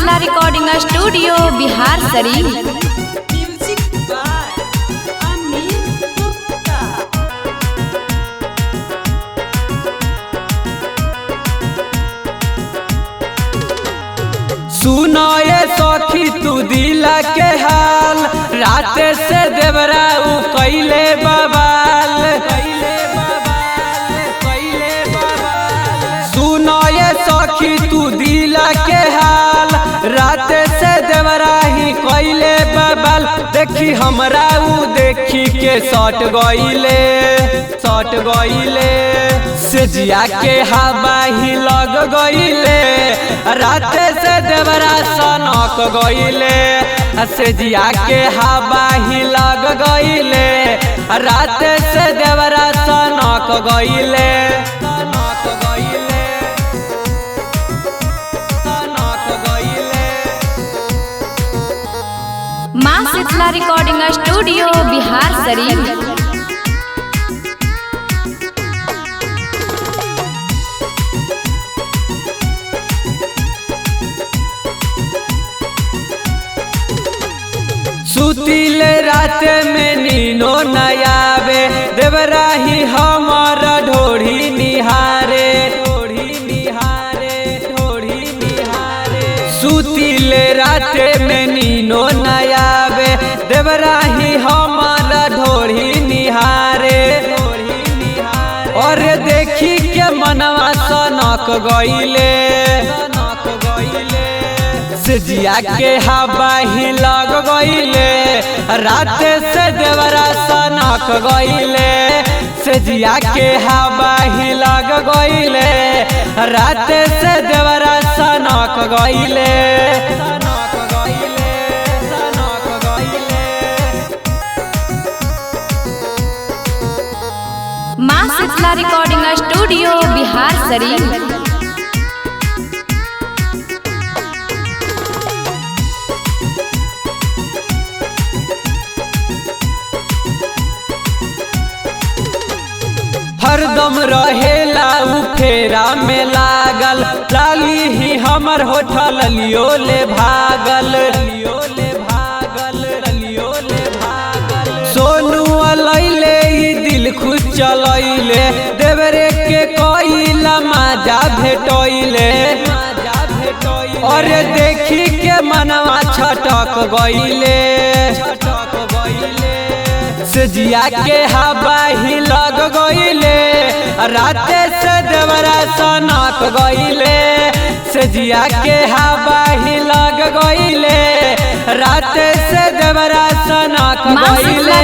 Shitala recording studio Bihar Sharif. सुनो ये सखी तू दिला के हाल, रात से देवरा उ कैले बवाल। सुनो ये सखी तू दिला के हाल, रात से देवरा ही कैले बवाल। देखी हमरा उ देखी के सट गइले सेजिया के हवा ही लग गइले, रात से देवरा सनक गइले। सेजिया के हवा ही लग गइले, रात से देवरा सनक गइले। माँ शीतला रिकॉर्डिंग स्टूडियो बिहार शरीफ। सुतिले रात में नीनो नयावे, देवरा ही हमारा ढोढ़ी निहारे। सुतिले रात में नीनो नयावे, देवरा ही हमारा ढोढ़ी निहारे। और देखी के मनवा सनक गइले, सेजिया के हवा ही लग गइले, रात से देवरा सनक गइले। सेजिया के हवा ही लग गइले, रात से देवरा सनक गइले। माँ शीतला रिकॉर्डिंग स्टूडियो बिहार शरीफ। हरदम रहेला उ फेरा में लागल, लाली ही हमर होठल लियो ले भागल। सोनू अलैले ई दिल खुश चलैले, देवरे के कइला माजा भेटैले। और देखी के मनवा छटक गइले, सेजिया के हवा ही लग गइले, रात से देवरा सनक गइले। सेजिया के हवा ही लग गइले, रात से देवरा सनक गइले।